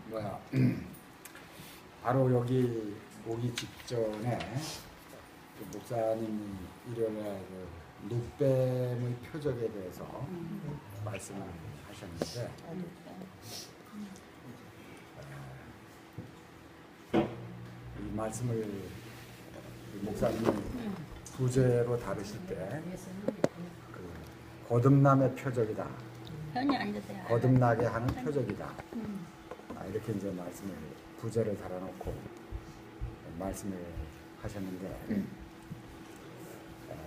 뭐야 바로 여기 오기 직전에 그 목사님이 일요일날 그 눕뱀의 표적에 대해서 말씀을 하셨는데 이 말씀을 목사님이 부제로 다루실 때 그 거듭남의 표적이다. 거듭나게 하는 표적이다. 이렇게 이제 말씀을 부제를 달아놓고 말씀을 하셨는데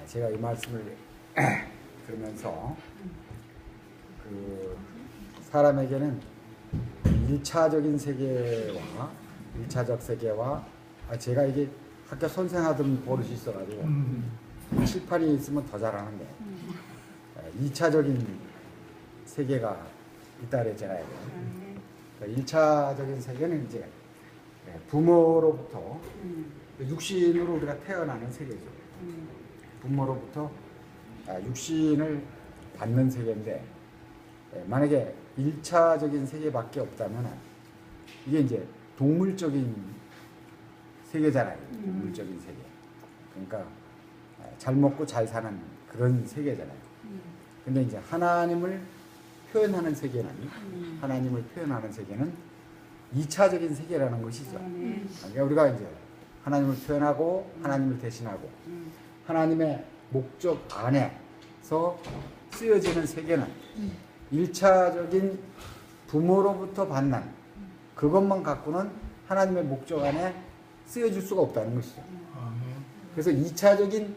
제가 이 말씀을 들으면서 그 사람에게는 1차적인 세계와 1차적 세계와 제가 이게 학교 선생하던 버릇이 있어가지고 칠판이 있으면 더 잘하는데 2차적인 세계가 있다 그랬잖아요. 1차적인 세계는 이제 부모로부터 육신으로 우리가 태어나는 세계죠. 부모로부터 육신을 받는 세계인데 만약에 1차적인 세계밖에 없다면 이게 이제 동물적인 세계잖아요. 동물적인 세계. 그러니까 잘 먹고 잘 사는 그런 세계잖아요. 근데 이제 하나님을 표현하는 세계는 하나님을 표현하는 세계는 2차적인 세계라는 것이죠. 그러니까 우리가 이제 하나님을 표현하고 하나님을 대신하고 하나님의 목적 안에서 쓰여지는 세계는 1차적인 부모로부터 받는 그것만 갖고는 하나님의 목적 안에 쓰여질 수가 없다는 것이죠. 그래서 2차적인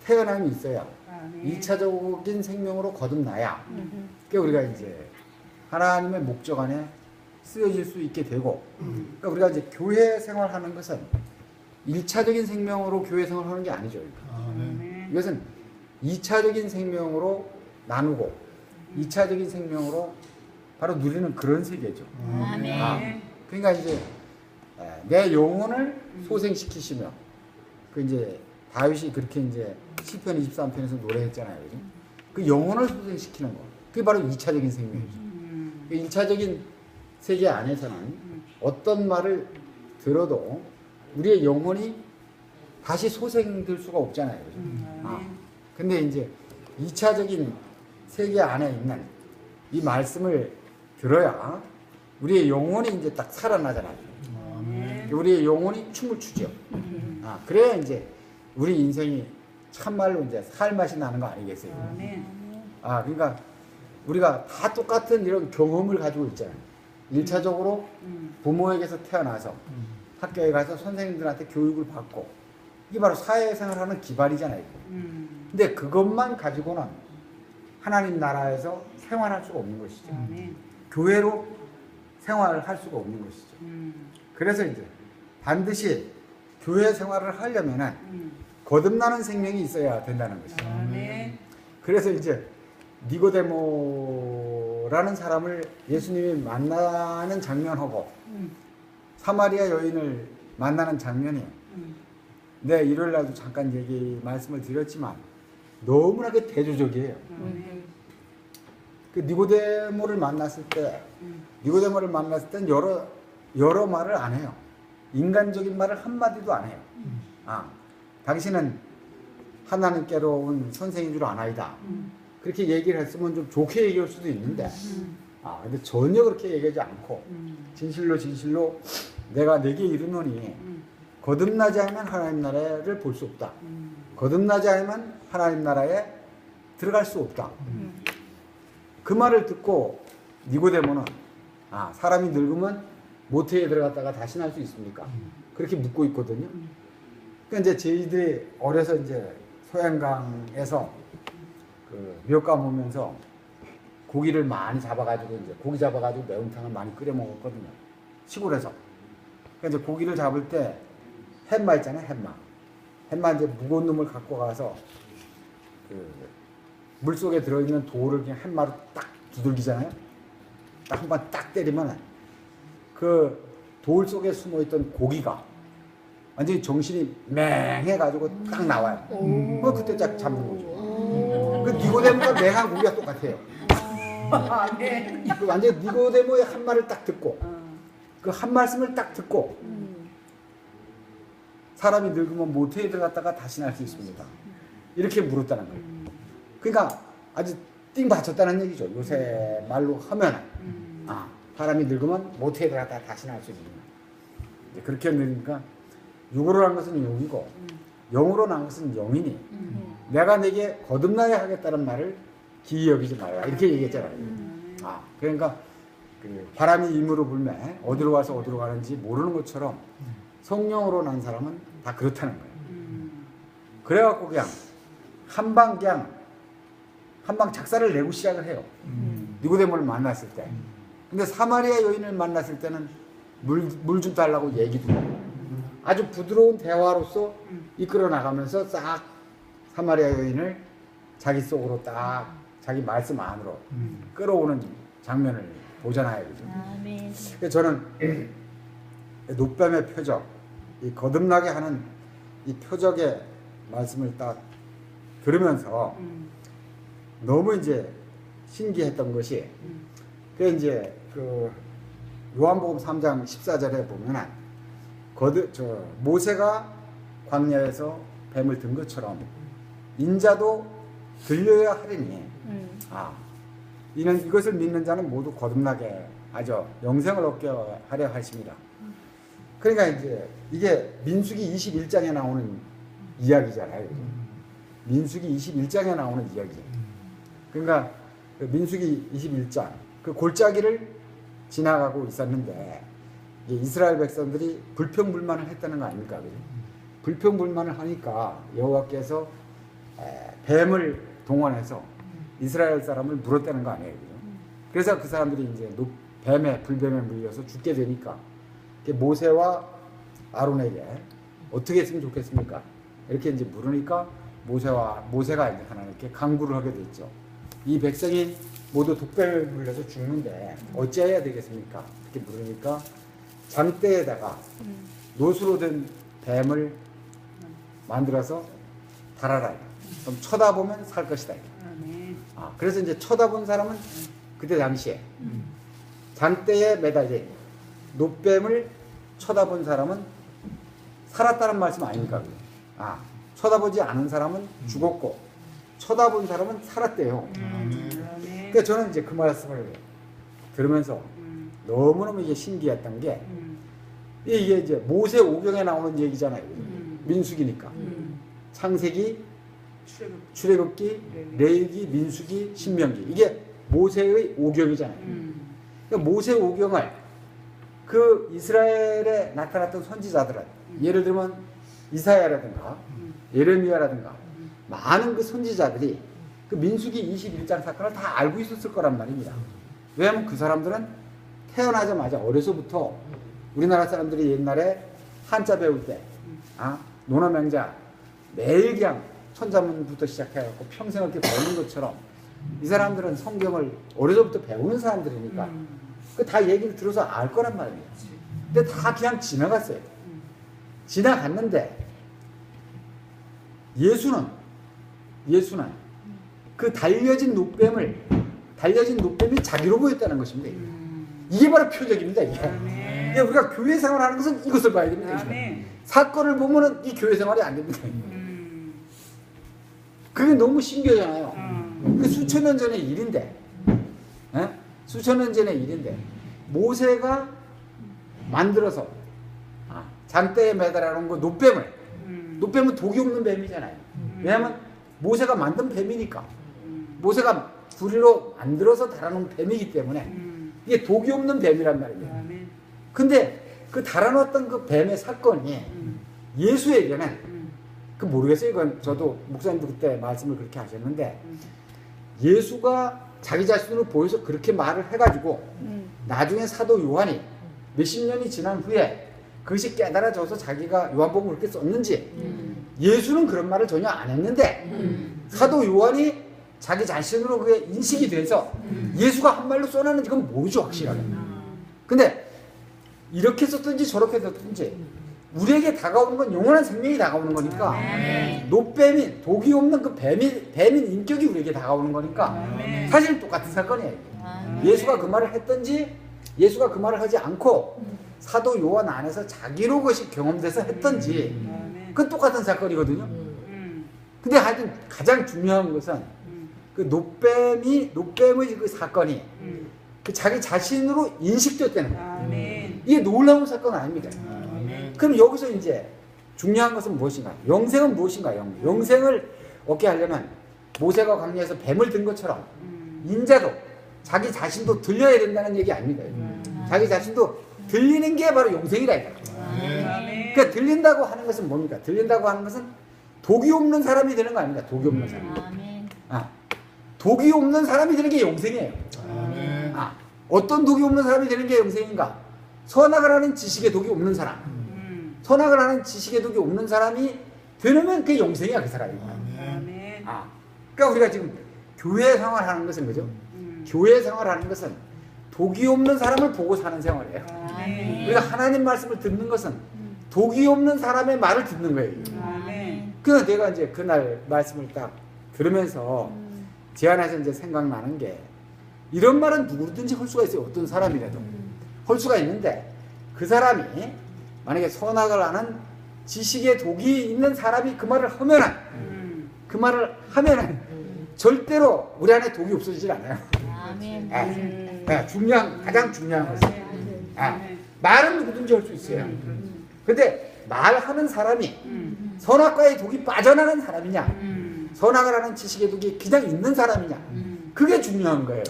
태어남이 있어야 2차적인 생명으로 거듭나야 그러니까 우리가 이제 하나님의 목적 안에 쓰여질 수 있게 되고 그러니까 우리가 이제 교회 생활하는 것은 1차적인 생명으로 교회 생활하는 게 아니죠. 이것은 2차적인 생명으로 나누고 2차적인 생명으로 바로 누리는 그런 세계죠. 그러니까 이제 내 영혼을 소생시키시며 그 이제 다윗이 그렇게 이제 시편 23편에서 노래했잖아요. 그죠? 그 영혼을 소생시키는 거. 그게 바로 2차적인 생명이죠. 1차적인 세계 안에서는 어떤 말을 들어도 우리의 영혼이 다시 소생될 수가 없잖아요. 그죠? 근데 이제 2차적인 세계 안에 있는 이 말씀을 들어야 우리의 영혼이 이제 딱 살아나잖아요. 우리의 영혼이 춤을 추죠. 그래야 이제 우리 인생이 참말로 이제 살맛이 나는 거 아니겠어요? 그러니까 우리가 다 똑같은 이런 경험을 가지고 있잖아요. 1차적으로 부모에게서 태어나서 학교에 가서 선생님들한테 교육을 받고 이게 바로 사회생활하는 기반이잖아요. 근데 그것만 가지고는 하나님 나라에서 생활할 수가 없는 것이죠. 교회로 생활을 할 수가 없는 것이죠. 그래서 이제 반드시 교회 생활을 하려면은 거듭나는 생명이 있어야 된다는 것이죠. 그래서 이제 니고데모라는 사람을 예수님이 만나는 장면하고 사마리아 여인을 만나는 장면이 네, 일요일 날도 잠깐 말씀을 드렸지만 너무나게 대조적이에요. 그 니고데모를 만났을 때 여러 말을 안 해요. 인간적인 말을 한마디도 안 해요. 당신은 하나님께로 온 선생인 줄 아나이다. 그렇게 얘기를 했으면 좀 좋게 얘기할 수도 있는데 근데 전혀 그렇게 얘기하지 않고 진실로 내가 내게 이르노니 거듭나지 않으면 하나님 나라를 볼 수 없다. 거듭나지 않으면 하나님 나라에 들어갈 수 없다. 그 말을 듣고 니고데모는 사람이 늙으면 모태에 들어갔다가 다시 날 수 있습니까? 그렇게 묻고 있거든요. 그러니까 이제 저희들이 어려서 이제 소양강에서 그 묘감 오면서 고기를 많이 잡아가지고 이제 고기 잡아가지고 매운탕을 많이 끓여 먹었거든요. 시골에서. 그러니까 이제 고기를 잡을 때 햇마 있잖아요. 햇마 이제 무거운 놈을 갖고 가서 그 물속에 들어있는 돌을 그냥 햇마로 딱 두들기잖아요. 딱 한 번 딱 때리면 그 돌 속에 숨어있던 고기가 완전히 정신이 맹해가지고 딱 나와요. 그때 딱 잡는 거죠. 그 니고데모가 맹한 고기가 똑같아요. 네. 그 완전 니고데모의 한 말을 딱 듣고 그 한 말씀을 딱 듣고 사람이 늙으면 모태에 들어갔다가 다시 날 수 있습니다. 이렇게 물었다는 거예요. 그러니까 아주 띵 받쳤다는 얘기죠. 요새 말로 하면 사람이 늙으면 모태에 들어갔다가 다시 날 수 있는 거예요. 그렇게 늙으니까 육으로 난 것은 육이고 영으로 난 것은 영이니 내가 내게 거듭나게 하겠다는 말을 기이 여기지 말라 이렇게 얘기했잖아요. 그러니까 그 바람이 임으로 불매 어디로 와서 어디로 가는지 모르는 것처럼 성령으로 난 사람은 다 그렇다는 거예요. 그래갖고 그냥 한방 작사를 내고 시작을 해요. 니고데모를 만났을 때. 근데 사마리아 여인을 만났을 때는 물 좀 달라고 얘기도 하고 아주 부드러운 대화로서 이끌어 나가면서 싹 사마리아 여인을 자기 속으로 딱 자기 말씀 안으로 끌어오는 장면을 보잖아요. 그죠? 그래서 저는 놋뱀의 표적, 이 거듭나게 하는 이 표적의 말씀을 딱 들으면서 너무 이제 신기했던 것이 그 이제 그 요한복음 3장 14절에 보면은 모세가 광야에서 뱀을 든 것처럼 인자도 들려야 하리니 이는 이것을 믿는 자는 모두 거듭나게 하죠. 영생을 얻게 하려 하십니다. 그러니까 이제 이게 민수기 21장에 나오는 이야기잖아요. 민수기 21장에 나오는 이야기죠. 그러니까 그 민수기 21장 그 골짜기를 지나가고 있었는데 이스라엘 백성들이 불평불만을 했다는 거 아닙니까? 그죠? 불평불만을 하니까 여호와께서 뱀을 동원해서 이스라엘 사람을 물었다는 거 아니에요? 그죠? 그래서 그 사람들이 이제 불뱀에 물려서 죽게 되니까 모세와 아론에게 어떻게 했으면 좋겠습니까? 이렇게 이제 물으니까 모세가 이제 하나님께 간구를 하게 됐죠. 이 백성이 모두 독뱀에 물려서 죽는데 어찌해야 되겠습니까? 이렇게 물으니까 장대에다가 노수로 된 뱀을 만들어서 달아라. 그럼 쳐다보면 살 것이다. 그래서 이제 쳐다본 사람은 그때 당시에 장대에 매달린 놋뱀을 쳐다본 사람은 살았다는 말씀 아닙니까? 쳐다보지 않은 사람은 죽었고 쳐다본 사람은 살았대요. 그러니까 저는 이제 그 말씀을 들으면서 너무너무 이게 신기했던 게 이게 이제 모세 오경에 나오는 얘기잖아요. 민수기니까. 창세기, 출애굽기, 레위기, 민수기, 신명기. 이게 모세의 오경이잖아요. 그러니까 모세 오경을 그 이스라엘에 나타났던 선지자들은 예를 들면 이사야라든가 예레미야라든가 많은 그 선지자들이 그 민수기 21장 사건을 다 알고 있었을 거란 말입니다. 왜냐하면 그 사람들은 태어나자마자 어려서부터 우리나라 사람들이 옛날에 한자 배울 때 논어명자 매일 그냥 천자문부터 시작해갖고 평생 이렇게 배우는 것처럼 이 사람들은 성경을 어려서부터 배우는 사람들이니까 그 다 얘기를 들어서 알 거란 말이에요. 근데 다 그냥 지나갔어요. 지나갔는데 예수는 그 달려진 놋뱀이 자기로 보였다는 것입니다. 이게 바로 표적입니다. 이게 우리가 교회 생활하는 것은 이것을 봐야 됩니다. 사건을 보면은 이 교회 생활이 안 됩니다. 그게 너무 신기하잖아요. 그 수천 년 전의 일인데, 수천 년 전의 일인데 모세가 만들어서 장대에 매달아 놓은 그 놋뱀은 독이 없는 뱀이잖아요. 왜냐하면 모세가 만든 뱀이니까 모세가 구리로 만들어서 달아놓은 뱀이기 때문에 이게 독이 없는 뱀이란 말이에요. 근데 그 달아놓았던 그 뱀의 사건이 예수에게는 그 모르겠어요. 이건 저도 목사님도 그때 말씀을 그렇게 하셨는데 예수가 자기 자신으로 보여서 그렇게 말을 해가지고 나중에 사도 요한이 몇십 년이 지난 후에 그것이 깨달아져서 자기가 요한복음을 그렇게 썼는지 예수는 그런 말을 전혀 안 했는데 사도 요한이 자기 자신으로 그게 인식이 돼서 예수가 한 말로 써놨는지 그건 모르죠, 확실하게. 근데 이렇게 썼든지 저렇게 썼든지 우리에게 다가오는 건 영원한 생명이 다가오는 거니까 노뱀이 독이 없는 그 뱀인 인격이 우리에게 다가오는 거니까 사실은 똑같은 사건이에요. 예수가 그 말을 했든지 예수가 그 말을 하지 않고 사도 요한 안에서 자기로 그것이 경험돼서 했든지 그건 똑같은 사건이거든요. 근데 하여튼 가장 중요한 것은 그 노뱀의 그 사건이 그 자기 자신으로 인식됐다는 거예요. 이게 놀라운 사건 아닙니까? 그럼 여기서 이제 중요한 것은 무엇인가? 영생은 무엇인가? 영생을 얻게 하려면 모세가 광야에서 뱀을 든 것처럼 인자도 자기 자신도 들려야 된다는 얘기 아닙니다. 자기 자신도 들리는 게 바로 영생이다. 그러니까 들린다고 하는 것은 뭡니까? 들린다고 하는 것은 독이 없는 사람이 되는 거 아닙니까? 독이 없는 사람. 독이 없는 사람이 되는 게 영생이에요. 어떤 독이 없는 사람이 되는 게 영생인가? 선악을 하는 지식에 독이 없는 사람. 선악을 하는 지식에 독이 없는 사람이 되면 그게 영생이야, 그 사람이. 그러니까 우리가 지금 교회 생활하는 것은 그죠? 교회 생활하는 것은 독이 없는 사람을 보고 사는 생활이에요. 우리가 하나님 말씀을 듣는 것은 독이 없는 사람의 말을 듣는 거예요. 그래서 내가 이제 그날 말씀을 딱 들으면서 제 안에서 이제 생각나는 게 이런 말은 누구든지 할 수가 있어요. 어떤 사람이라도 할 수가 있는데 그 사람이 만약에 선악을 하는 지식에 독이 있는 사람이 그 말을 하면은 절대로 우리 안에 독이 없어지질 않아요. 가장 중요한 것은 말은 누구든지 할 수 있어요. 근데 말하는 사람이 선악과의 독이 빠져나간 사람이냐, 선악을 하는 지식의 독이 그냥 있는 사람이냐, 그게 중요한 거예요.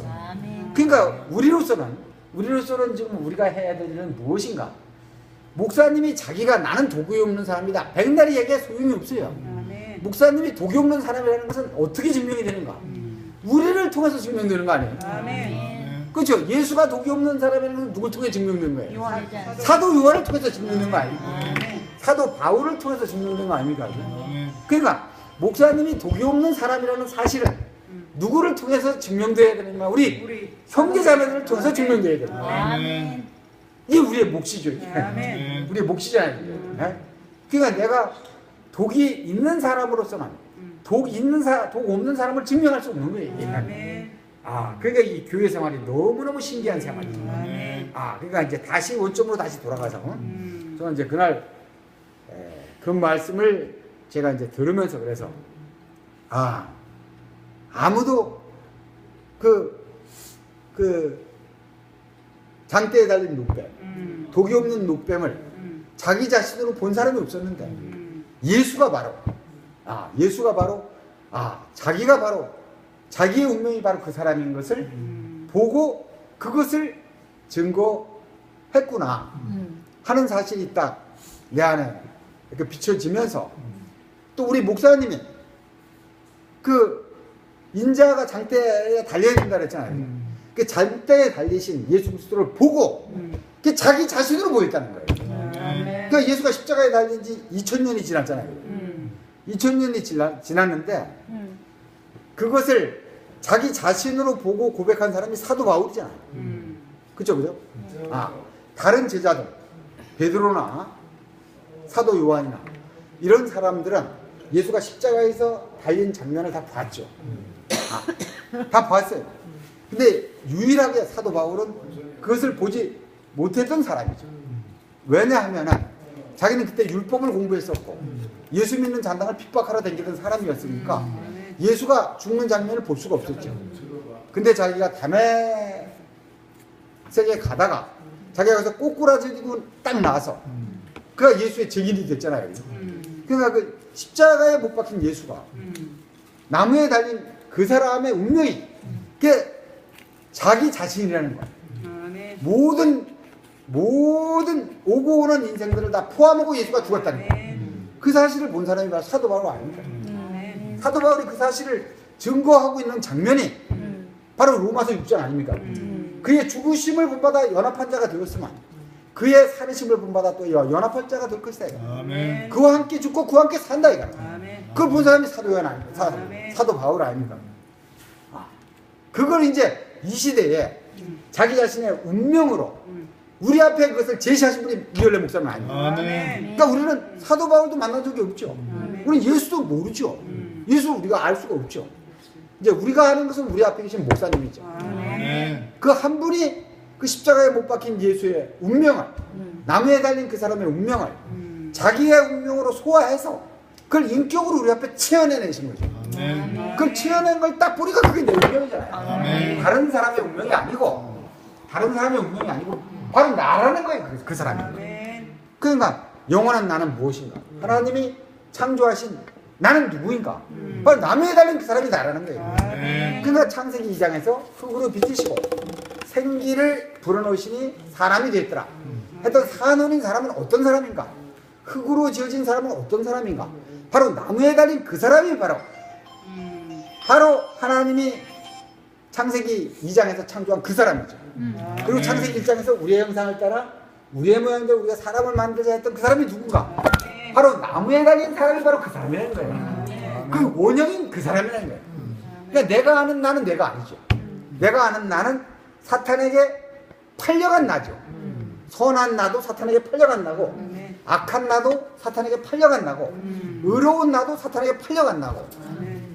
그러니까 우리로서는 지금 우리가 해야 될 일은 무엇인가? 목사님이 자기가 나는 독이 없는 사람이다, 백날이 얘기해 소용이 없어요. 목사님이 독이 없는 사람이라는 것은 어떻게 증명이 되는가? 우리를 통해서 증명되는 거 아니에요? 그렇죠? 예수가 독이 없는 사람이라는 것은 누굴 통해 증명된 거예요? 사도 요한을 통해서 증명된 거 아닙니까? 사도 바울을 통해서 증명된 거 아닙니까? 그러니까 목사님이 독이 없는 사람이라는 사실은 누구를 통해서 증명돼야 되는가? 우리 형제자매들을 통해서 증명돼야 되는 이게 우리의 몫이죠. 우리의 몫이잖아요. 그러니까 내가 독이 있는 사람으로서는 독 없는 사람을 증명할 수 없는 거예요. 그러니까 이 교회 생활이 너무너무 신기한 생활이죠. 그러니까 이제 다시 원점으로 다시 돌아가서 저는 이제 그날 그 말씀을 제가 이제 들으면서 그래서 아무도 그 장대에 달린 노뱀, 독이 없는 노뱀을 자기 자신으로 본 사람이 없었는데 예수가 바로 자기가 바로 자기의 운명이 바로 그 사람인 것을 보고 그것을 증거했구나 하는 사실이 딱 내 안에 이렇게 비춰지면서 또 우리 목사님이 그 인자가 장대에 달려야 된다 그랬잖아요. 그 장대에 달리신 예수 그리스도를 보고 그 자기 자신으로 보였다는 거예요. 그러니까 예수가 십자가에 달린 지 2000년이 지났잖아요. 2000년이 지났는데 그것을 자기 자신으로 보고 고백한 사람이 사도 바울이잖아요. 그죠? 다른 제자들, 베드로나 사도 요한이나 이런 사람들은 예수가 십자가에서 달린 장면을 다 봤죠. 다 봤어요. 근데 유일하게 사도 바울은 그것을 보지 못했던 사람이죠. 왜냐하면 자기는 그때 율법을 공부했었고 예수 믿는 잔당을 핍박하러 다니던 사람이었으니까 예수가 죽는 장면을 볼 수가 없었죠. 근데 자기가 다메섹에 가다가 자기가 가서 꼬꾸라지고 딱 나와서 그가 예수의 증인이 됐잖아요. 그러니까 그 십자가에 못 박힌 예수가 나무에 달린 그 사람의 운명이 그게 자기 자신이라는 거야. 모든 오고 오는 인생들을 다 포함하고 예수가 죽었다는 거야. 그 사실을 본 사람이 바로 사도 바울 아닙니까? 사도 바울이 그 사실을 증거하고 있는 장면이 바로 로마서 6장 아닙니까? 그의 죽으심을 본받아 연합한 자가 되었으면 그의 살으심을 본받아 또 연합할 자가 될 것이다. 그와 함께 죽고 그와 함께 산다. 그걸 본 사람이 사도 요한 아닙니까? 사도 바울 아닙니까? 그걸 이제 이 시대에 자기 자신의 운명으로 우리 앞에 그것을 제시하신 분이 이열래 목사님 아니에요. 아멘. 그러니까 우리는 사도 바울도 만난 적이 없죠. 우리는 예수도 모르죠. 예수 우리가 알 수가 없죠. 이제 우리가 아는 것은 우리 앞에 계신 목사님이죠. 아멘. 그 한 분이 그 십자가에 못 박힌 예수의 운명을, 나무에 달린 그 사람의 운명을 자기의 운명으로 소화해서 그걸 인격으로 우리 앞에 체현해내신 거죠. 아멘. 그걸 체현한 걸 딱 보니까 그게 내 운명이잖아요. 아멘. 다른 사람의 운명이 아니고, 다른 사람의 운명이 아니고 바로 나라는 거예요. 그 사람이. 그러니까 영원한 나는 무엇인가? 하나님이 창조하신 나는 누구인가? 바로 나무에 달린 그 사람이 나라는 거예요. 그러니까 창세기 2장에서 흙으로 빚으시고 생기를 불어넣으시니 사람이 되었더라 했던 산원인 사람은 어떤 사람인가? 흙으로 지어진 사람은 어떤 사람인가? 바로 나무에 달린 그 사람이 바로 하나님이 창세기 2장에서 창조한 그 사람이죠. 그리고 창세기 1장에서 우리의 형상을 따라 우리의 모양대로 우리가 사람을 만들자 했던 그 사람이 누군가? 바로 나무에 달린 사람이 바로 그 사람이라는 거예요. 그 원형인 그 사람이라는 거예요. 그러니까 내가 아는 나는 내가 아니죠. 내가 아는 나는 사탄에게 팔려간 나죠. 선한 나도 사탄에게 팔려간 나고, 악한 나도 사탄에게 팔려간 나고, 의로운 나도 사탄에게 팔려간 나고,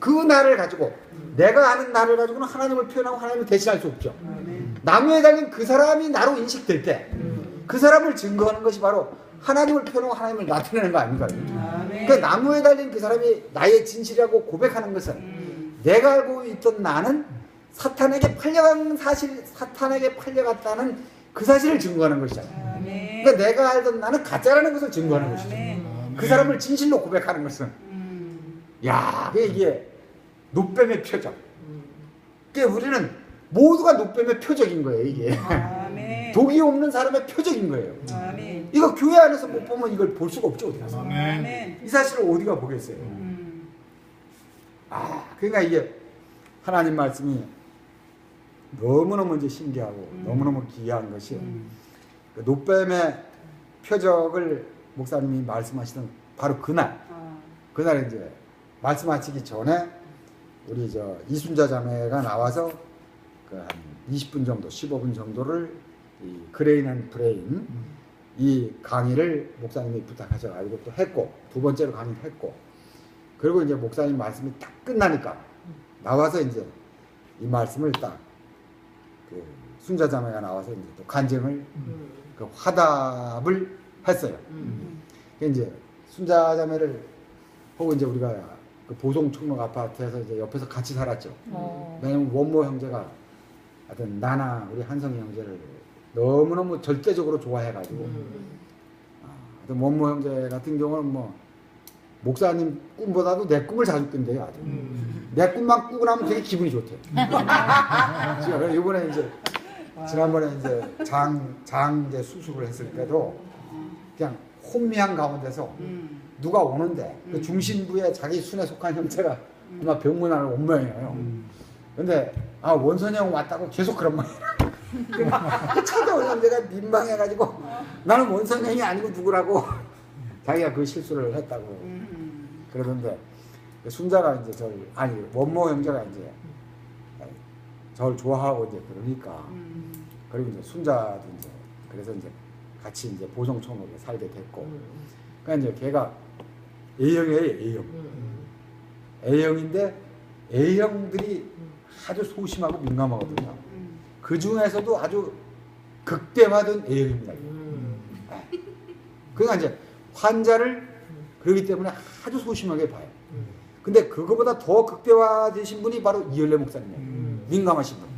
그 나를 가지고 내가 아는 나를 가지고는 하나님을 표현하고 하나님을 대신할 수 없죠. 나무에 달린 그 사람이 나로 인식될 때 그 사람을 증거하는 것이 바로 하나님을 표현하고 하나님을 나타내는 거 아닌가요? 그 나무에 달린 그 사람이 나의 진실이라고 고백하는 것은 내가 알고 있던 나는 사탄에게 팔려간 사실, 사탄에게 팔려갔다는 그 사실을 증거하는 것이잖아요. 그러니까 내가 알던 나는 가짜라는 것을 증거하는 것이죠. 그 사람을 진실로 고백하는 것은 야, 이게 노뱀의 표적. 그러니까 우리는 모두가 노뱀의 표적인 거예요, 이게. 독이 없는 사람의 표적인 거예요. 이거 교회 안에서 못 보면 이걸 볼 수가 없죠, 어디 가서. 이 사실을 어디가 보겠어요. 그러니까 이게 하나님 말씀이 너무너무 이제 신기하고 너무너무 귀한 것이 그 노뱀의 표적을 목사님이 말씀하시던 바로 그날 이제 말씀하시기 전에 우리 이순자 자매가 나와서 그 한 20분 정도, 15분 정도를 이 그레인 앤 브레인 이 강의를 목사님이 부탁하셔가지고 또 했고, 두 번째로 강의를 했고, 그리고 이제 목사님 말씀이 딱 끝나니까 나와서 이제 이 말씀을 딱 그 순자 자매가 나와서 이제 또 간증을 그 화답을 했어요. 이제 순자 자매를 하고 이제 우리가 그 보성 총록 아파트에서 이제 옆에서 같이 살았죠. 왜냐면 원모 형제가 하여튼 나나 우리 한성이 형제를 너무너무 절대적으로 좋아해가지고 하여튼 원모 형제 같은 경우는 뭐 목사님 꿈보다도 내 꿈을 자주 꾼대요. 아주. 내 꿈만 꾸고 나면 되게 기분이 좋대요. 그래서 이번에 이제 지난번에 이제 장제 수술을 했을 때도 그냥 혼미한 가운데서 누가 오는데 그 중심부에 자기 순에 속한 형제가 아마 병문안을 온 모양이에요. 근데 원선이 형 왔다고 계속 그런 모양이에요. 찾아온 형제가 민망해가지고 나는 원선이 형이 아니고 누구라고 자기가 그 실수를 했다고 그러던데, 순자가 이제 원모 형제가 이제 저를 좋아하고 이제 그러니까 그리고 이제 순자도 이제 그래서 이제 같이 이제 보성총록에 살게 됐고, 그러니까 이제 걔가 A형이에요. A형인데 A형들이 아주 소심하고 민감하거든요. 그 중에서도 아주 극대화된 A형입니다. 그러니까 이제 환자를 그러기 때문에 아주 소심하게 봐요. 근데 그거보다 더 극대화되신 분이 바로 이열래 목사님이에요. 민감하신 분.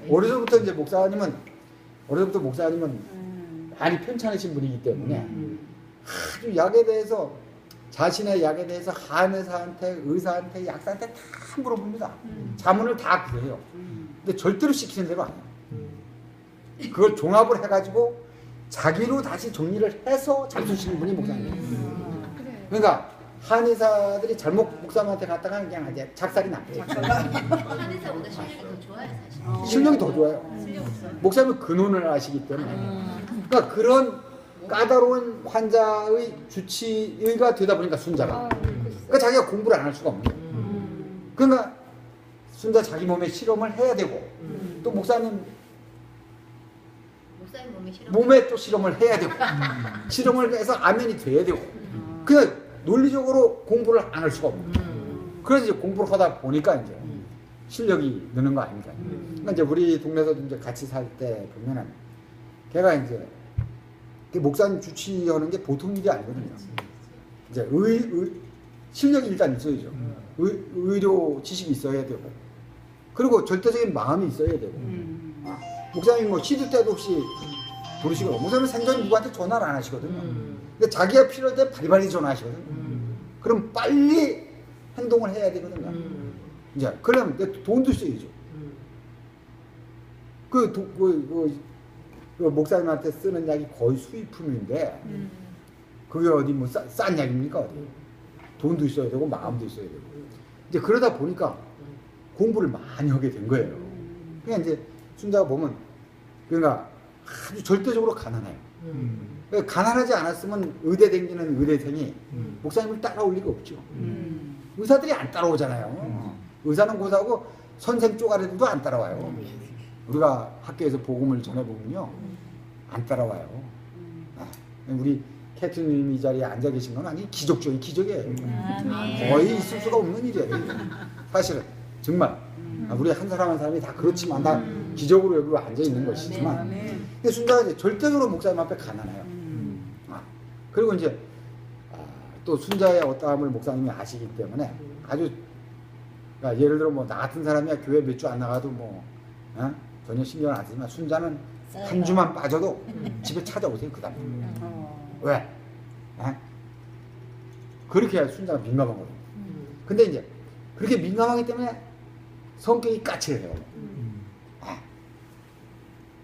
어려서부터 이제 목사님은 많이 편찮으신 분이기 때문에 아주 약에 대해서, 자신의 약에 대해서 한의사한테, 의사한테, 약사한테 다 물어봅니다. 자문을 다 구해요. 근데 절대로 시키는 대로 안 해요. 그걸 종합을 해가지고 자기로 다시 정리를 해서 잘 쓰시는 분이 목사님이에요. 그러니까 한의사들이 잘못 목사님한테 갔다가 그냥 이제 작살이 나요. 한의사보다 실력이 더 좋아요, 사실. 실력이 더 좋아요. 목사님은 근원을 아시기 때문에. 그러니까 그런 까다로운 환자의 주치의가 되다 보니까 순자가. 그러니까 자기가 공부를 안 할 수가 없는 거예요. 그러니까 순자 자기 몸에 실험을 해야 되고, 또 목사님 목사의 몸에 실험. 몸에 또 실험을 해야 되고 실험을 해서 아멘이 돼야 되고 그냥 논리적으로 공부를 안 할 수가 없는 거예요. 그래서 이제 공부를 하다 보니까 이제 실력이 느는 거 아닙니까? 그러니까 이제 우리 동네에서 이제 같이 살 때 보면은 걔가 이제 목사님 주치하는 게 보통 일이 아니거든요. 이제 실력이 일단 있어야죠. 의료 지식이 있어야 되고 그리고 절대적인 마음이 있어야 되고 목사님 뭐 시도 때도 없이 부르시고 목사님 생전 누구한테 전화를 안 하시거든요. 근데 자기가 필요할 때 바리바리 전화하시거든요. 그럼 빨리 행동을 해야 되거든요. 이제 그러면 돈도 써야죠. 그 목사님한테 쓰는 약이 거의 수입품인데 그게 어디 뭐 싼 약입니까 어디? 돈도 있어야 되고 마음도 있어야 되고 이제 그러다 보니까 공부를 많이 하게 된 거예요. 그러니까 이제 순자가 보면 그러니까 아주 절대적으로 가난해요. 그러니까 가난하지 않았으면 의대 다니는 의대생이 목사님을 따라올 리가 없죠. 의사들이 안 따라오잖아요. 의사는 고사하고 선생 쪼가리들도 안 따라와요. 우리가 학교에서 복음을 전해보면요 안 따라와요. 우리 캐트님이 이 자리에 앉아 계신 건 아니 기적적인 기적이에요. 거의 있을 수가 없는 일이에요. 사실은 정말 우리 한 사람 한 사람이 다 그렇지만 다 기적으로 여기 앉아 있는 것이지만 근데 순자가 이제 절대적으로 목사님 앞에 가난해요. 그리고 이제 또 순자의 어떠함을 목사님이 아시기 때문에 아주 그러니까 예를 들어 뭐 나 같은 사람이야 교회 몇 주 안 나가도 뭐 전혀 신경을 안 쓰지만 순자는 한 주만 빠져도 집에 찾아오세요 그 다음에. 왜? 그렇게 순자가 민감한 거예요. 근데 이제 그렇게 민감하기 때문에 성격이 까칠해요.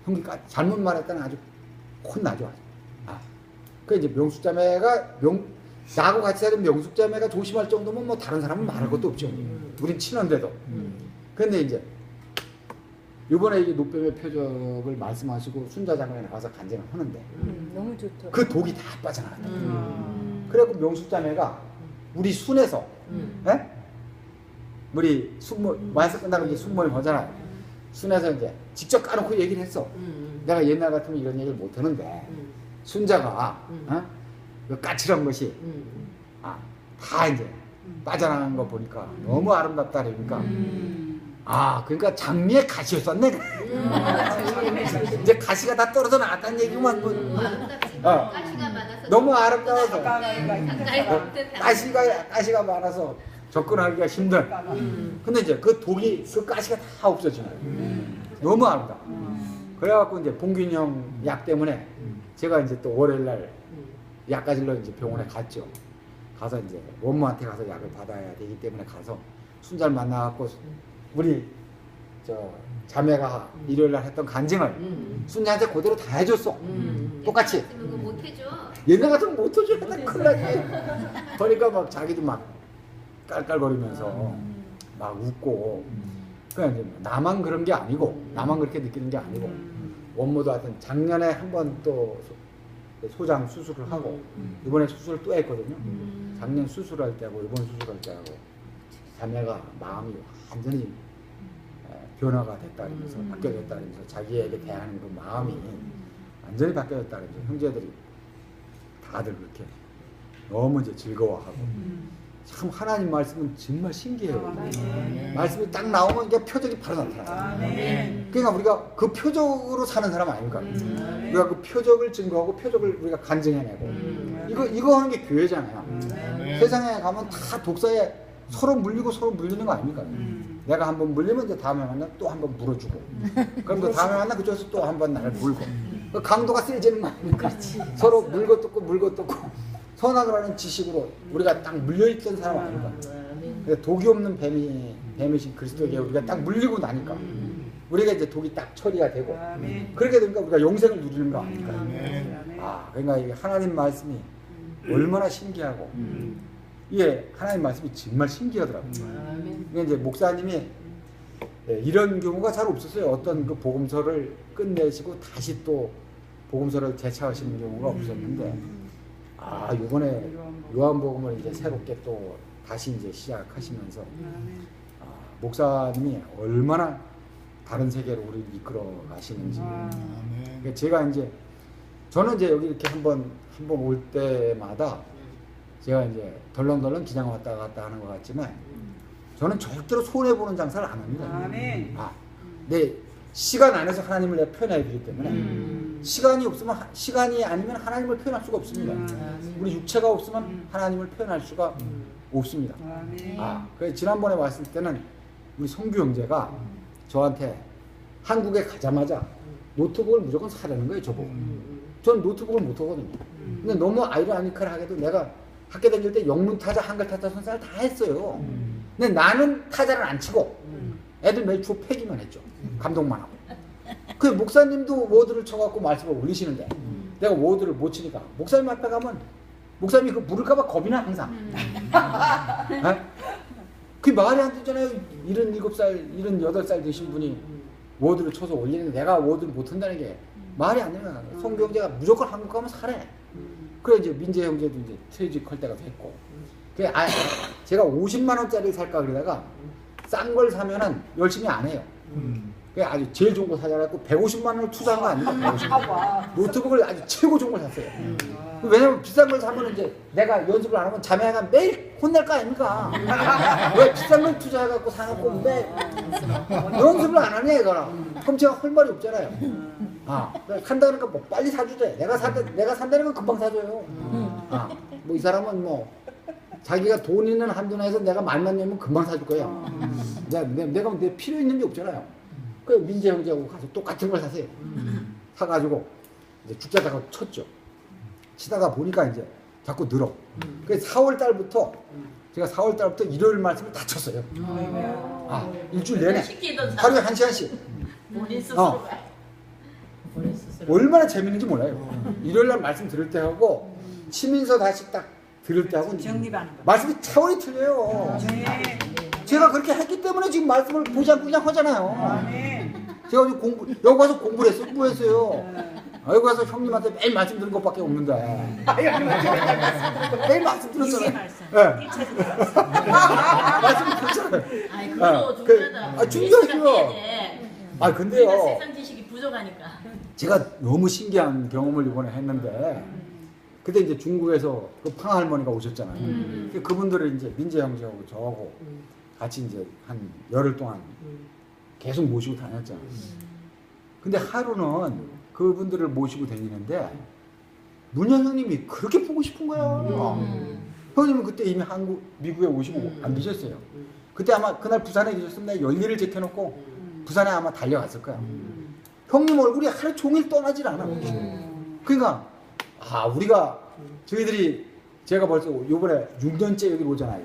성격이 잘못 말했다는 아주 혼나죠. 그 이제 명숙자매가 나하고 같이 사는 명숙자매가 조심할 정도면 뭐 다른 사람은 말할 것도 없죠. 우린 친한데도. 근데 이제 이번에 이 노뱀의 표적을 말씀하시고 순자 장관에 나와서 간증을 하는데 너무 좋다. 그 독이 다 빠져나갔다. 그래갖고 명숙자매가 우리 순에서 우리 순모 말씀 끝나고 이제 순모임 하잖아요. 순에서 이제 직접 까놓고 얘기를 했어. 내가 옛날 같으면 이런 얘기를 못 하는데 순자가 그 까칠한 것이 다 이제 빠져나간 거 보니까 너무 아름답다 그러니까 그러니까 장미의 가시였었네. 이제 가시가 다 떨어져 나갔다는 얘기만 가시가 많아서 너무 아름다워서 가까이 가시가 많아서 접근하기가 힘든. 근데 이제 그 독이 그 가시가 다 없어지는 거예요. 너무 아름다워. 그래갖고 이제 봉균이 형 약 때문에 제가 이제 또 월요일날 약 가지러 이제 병원에 갔죠. 가서 이제 원모한테 가서 약을 받아야 되기 때문에 가서 순자를 만나갖고 우리 저 자매가 일요일날 했던 간증을 순자한테 그대로 다 해줬어. 똑같이. 못 해줘. 옛날 같으면 못 해줘. 큰일 나지. 그러니까 막 자기도 막 깔깔거리면서 막 웃고. 그냥 이제 나만 그런 게 아니고 나만 그렇게 느끼는 게 아니고 원모도 하여튼 작년에 한 번 또 소장 수술을 하고 이번에 수술을 또 했거든요. 작년 수술할 때하고 이번 수술할 때하고 자매가 마음이 완전히 변화가 됐다 그러면서 바뀌어졌다 그러면서 자기에게 대하는 그 마음이 완전히 바뀌어졌다 그러면서 형제들이 다들 그렇게 너무 이제 즐거워하고 참 하나님 말씀은 정말 신기해요. 말씀이 딱 나오면 이게 표적이 바로 나타나요. 그러니까 우리가 그 표적으로 사는 사람 아닙니까? 우리가 그 표적을 증거하고 표적을 우리가 간증해내고 이거 하는 게 교회잖아요. 세상에 가면 다 독사에 서로 물리고 서로 물리는 거 아닙니까? 내가 한번 물리면 이제 다음에 만나면 또 한번 물어주고 그럼 또 다음에 만나면 그쪽에서 또 한번 나를 물고 그 강도가 세지는 거 아닙니까? 서로 물고 뜯고 물고 뜯고 선악을 하는 지식으로 우리가 딱 물려있던 사람 아닙니까? 그러니까 독이 없는 뱀이신 그리스도에게 우리가 딱 물리고 나니까 우리가 이제 독이 딱 처리가 되고 그렇게 되니까 우리가 영생을 누리는 거 아닙니까? 그러니까 이게 하나님 말씀이 얼마나 신기하고 이게 하나님 말씀이 정말 신기하더라고요. 그러니까 이제 목사님이 이런 경우가 잘 없었어요. 어떤 그 복음서를 끝내시고 다시 또 복음서를 재차하시는 경우가 없었는데 이번에 요한복음을 이제 새롭게 또 다시 이제 시작하시면서 목사님이 얼마나 다른 세계로 우리를 이끌어 가시는지. 아멘. 그러니까 제가 이제 저는 이제 여기 이렇게 한번 올 때마다 제가 이제 덜렁덜렁 기장 왔다 갔다 하는 것 같지만 저는 절대로 손해 보는 장사를 안 합니다. 아멘. 내 시간 안에서 하나님을 내가 표현해야 되기 때문에 시간이 없으면 시간이 아니면 하나님을 표현할 수가 없습니다. 우리 육체가 없으면 하나님을 표현할 수가 없습니다. 아멘. 그래서 지난번에 왔을 때는 우리 성규 형제가 저한테 한국에 가자마자 노트북을 무조건 사라는 거예요, 저보고. 전 노트북을 못 하거든요. 근데 너무 아이러니컬하게도 내가 학교 다닐 때 영문 타자, 한글 타자 선사를 다 했어요. 근데 나는 타자를 안 치고 애들 매일 주 패기만 했죠. 감독만 하고. 그 목사님도 워드를 쳐갖고 말씀을 올리시는데 내가 워드를 못 치니까 목사님 앞에 가면 목사님이 그 물을까봐 겁이 나 항상. 그게 말이 안 되잖아요. 77살, 78살 되신 분이 워드를 쳐서 올리는데 내가 워드를 못 한다는 게 말이 안 되는 거야. 성규 형제가 무조건 한국 가면 사래. 그래 이제 민재 형제도 이제 퇴직할 때가 됐고. 그래 제가 50만 원짜리 살까 그러다가 싼 걸 사면은 열심히 안 해요. 그래 아주 제일 좋은 거 사자고 150만 원을 투자한 거 아닙니까? 150만. 노트북을 아주 최고 좋은 걸 샀어요. 왜냐면 비싼 걸 사면 이제 내가 연습을 안 하면 자매가 매일 혼날 거 아닙니까? 왜 비싼 걸 투자해갖고 사놓고 매 연습을 안 하냐 이거랑. 그럼 제가 할 말이 없잖아요. 산다 그러니까 뭐 빨리 사주대. 내가 산다는 건 금방 사줘요. 뭐 이 사람은 뭐 자기가 돈 있는 한도 내에서 내가 말만 내면 금방 사줄 거야. 내가 내 필요 있는 게 없잖아요. 그 민재 형제하고 가서 똑같은 걸 사세요. 사가지고 이제 죽자다가 쳤죠. 치다가 보니까 이제 자꾸 늘어. 그래서 4월 달부터 제가 4월 달부터 일요일 말씀을 다 쳤어요. 일주일 내내 하루에 1시간씩. 본인 스스로 본인 스스로 얼마나 재밌는지 몰라요. 일요일 날 말씀 들을 때 하고 치면서 다시 딱 들을 때 하고 정립하는 거. 말씀이 차원이 틀려요. 네. 제가 그렇게 했기 때문에 지금 말씀을 보지 않고 그냥 하잖아요. 아멘. 제가 여기 가서 공부를 했어요. 공부했어요. 여기 가서 형님한테 매일 말씀 들은 것밖에 없는데. 매일 말씀 들었잖아요. 이게 말씀. 네. 1차적인 말씀 들었잖아요. 아니 그것도 중요하다. 중요하죠. 근데요. 우리가 세상 지식이 부족하니까. 제가 너무 신기한 경험을 이번에 했는데 그때 이제 중국에서 그 팡 할머니가 오셨잖아요. 그분들을 이제 민재 형제하고 저하고 같이 이제 한 열흘 동안 계속 모시고 다녔잖아요. 근데 하루는 그분들을 모시고 다니는데 문현 형님이 그렇게 보고 싶은 거예요. 형님은 그때 이미 미국에 오시고 안 계셨어요. 그때 아마 그날 부산에 계셨으면 내가 열일을 제껴놓고 부산에 아마 달려갔을 거야. 형님 얼굴이 하루 종일 떠나질 않아. 그러니까 우리가 저희들이 제가 벌써 요번에 6년째 여기 오잖아요.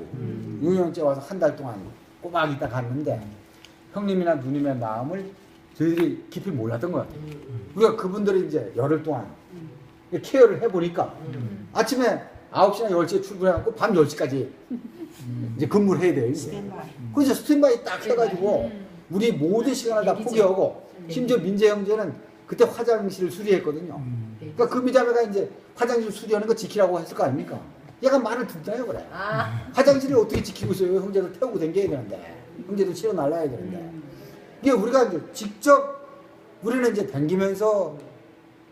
6년째 와서 한 달 동안 꼬박 있다 갔는데 형님이나 누님의 마음을 저희들이 깊이 몰랐던 것 같아요. 우리가 그분들이 이제 열흘 동안 케어를 해보니까 아침에 9시나 10시에 출근해갖고 밤 10시까지 이제 근무를 해야 돼요. 그래서 스탠바이 딱 해가지고 우리 모든 시간을 다 포기하고 심지어 민재 형제는 그때 화장실을 수리했거든요. 그러니까 그 미자매가 이제 화장실 수리하는 거 지키라고 했을 거 아닙니까? 얘가 말을 듣잖아요, 그래. 화장실을 어떻게 지키고 있어요? 형제들 태우고 다녀야 되는데, 형제들 치러 날라야 되는데. 이게 우리가 이제 직접 우리는 이제 다니면서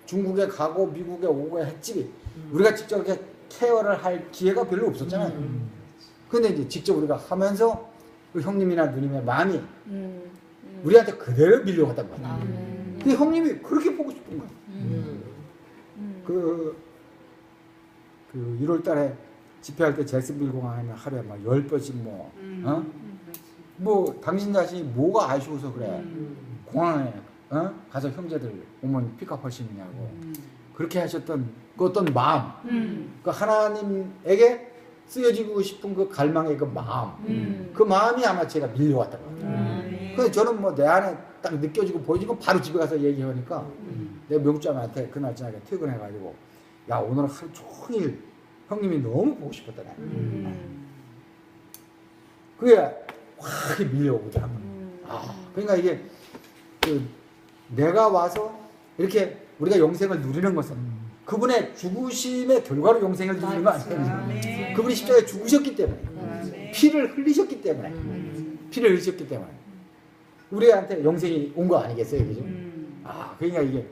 중국에 가고 미국에 오고 했지, 우리가 직접 이렇게 케어를 할 기회가 별로 없었잖아요. 근데 이제 직접 우리가 하면서 그 형님이나 누님의 마음이 우리한테 그대로 밀려갔단 말이에요. 근데 형님이 그렇게 보고 싶은 거예요. 그 1월 달에 집회할 때 잭슨빌 공항에 하루에 막 10번씩 뭐 당신 자신이 뭐가 아쉬워서 그래. 공항에 가서 형제들 오면 픽업할 수 있냐고. 그렇게 하셨던 그 어떤 마음, 그 하나님에게 쓰여지고 싶은 그 갈망의 그 마음, 그 마음이 아마 제가 밀려왔던 것 같아요. 그래서 저는 뭐 내 안에 딱 느껴지고 보여지고 바로 집에 가서 얘기하니까 내가 명주자매한테 그날 저녁에 퇴근해가지고 야 오늘 하루 종일 형님이 너무 보고 싶었다네. 그게 확 밀려오더라고요. 그러니까 이게 내가 와서 이렇게 우리가 영생을 누리는 것은 그분의 죽으심의 결과로 영생을 누리는 거 아니에요. 그분이 십자가에 죽으셨기 때문에 피를 흘리셨기 때문에 우리한테 영생이 온 거 아니겠어요, 그죠? 아, 그러니까 이게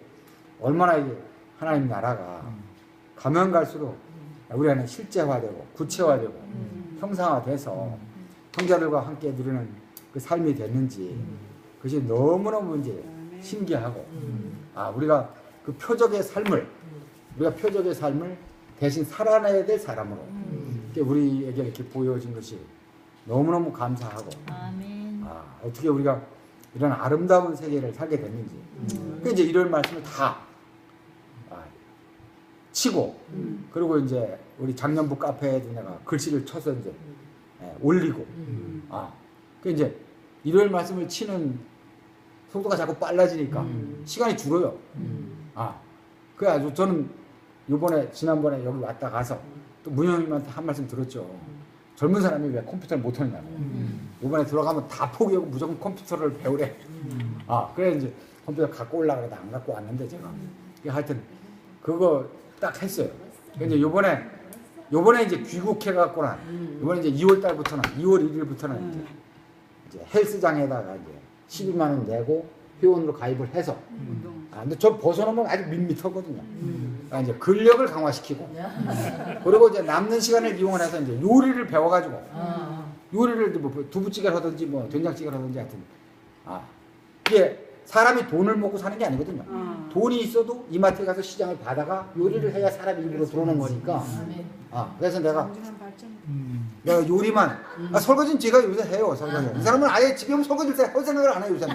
얼마나 이게 하나님 나라가 가면 갈수록 우리 안에 실제화되고 구체화되고 형상화돼서 형제들과 함께 누리는 그 삶이 됐는지 그것이 너무너무 이제 신기하고 아, 우리가 그 표적의 삶을 우리가 표적의 삶을 대신 살아내야 될 사람으로 이렇게 우리에게 이렇게 보여진 것이 너무너무 감사하고 아멘. 아, 어떻게 우리가 이런 아름다운 세계를 살게 됐는지 그 이제 이런 말씀을 다 치고 그리고 이제 우리 작년부 카페에도 내가 글씨를 쳐서 이제 올리고 그 이제 일요일 말씀을 치는 속도가 자꾸 빨라지니까 시간이 줄어요. 그래 아주 저는 지난번에 여기 왔다 가서 또 문영님한테 한 말씀 들었죠. 젊은 사람이 왜 컴퓨터를 못 하느냐고. 이번에 들어가면 다 포기하고 무조건 컴퓨터를 배우래. 그래 이제 컴퓨터 갖고 올라 그래도 안 갖고 왔는데 제가 하여튼 그거 딱 했어요. 근데 요번에 이제 귀국해 갖고는 이번에 이제 2월 달부터는 2월 1일부터는 이제 헬스장에다가 이제 12만 원 내고 회원으로 가입을 해서 근데 저 벗어나면 아주 밋밋하거든요. 이제 근력을 강화시키고 그리고 이제 남는 시간을 이용해서 이제 요리를 배워가지고 요리를 뭐 두부찌개를 하든지 뭐 된장찌개를 하든지 하여튼 이게 사람이 돈을 먹고 사는 게 아니거든요. 돈이 있어도 이마트에 가서 시장을 봐다가 요리를 해야 사람이 입으로 들어오는 거니까. 그래서 내가 요리만 설거지는 제가 요새 해요. 설거지. 이 사람은 아예 집에 오면 설거지를 할 생각을 안 해요. 요새는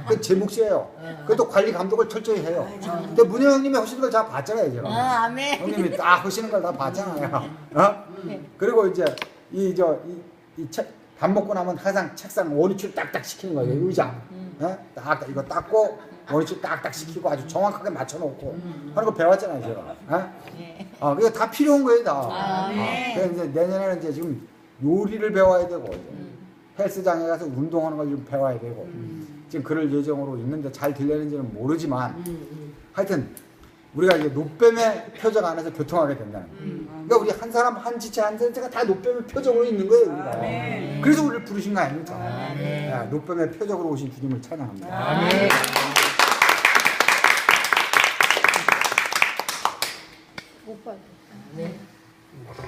그 제 몫이에요. 그것도 관리 감독을 철저히 해요. 근데 문효 형님이 하시는 걸 다 봤잖아요. 제가. 아멘. 형님이 딱 하시는 걸 다 봤잖아요. 그리고 이제 밥 먹고 나면 항상 책상 원위치를 딱딱 시키는 거예요. 의자. 딱 이거 닦고 원위치 딱딱 시키고 아주 정확하게 맞춰놓고 하는 거 배웠잖아요. 제가. 그게 다 필요한 거예요. 다. 그래서 이제 내년에는 이제 지금 요리를 배워야 되고 이제 헬스장에 가서 운동하는 걸 좀 배워야 되고 지금 그럴 예정으로 있는데 잘 되려는지는 모르지만 하여튼 우리가 이제 노뱀의 표적 안에서 교통하게 된다는 거예요. 그러니까 우리 한 사람 한 지체 한 지체가 다 노뱀의 표적으로 있는 거예요. 우리가. 그래서 우리를 부르신 거 아닙니까? 노뱀의 표적으로 오신 주님을 찬양합니다. 오빠. 네.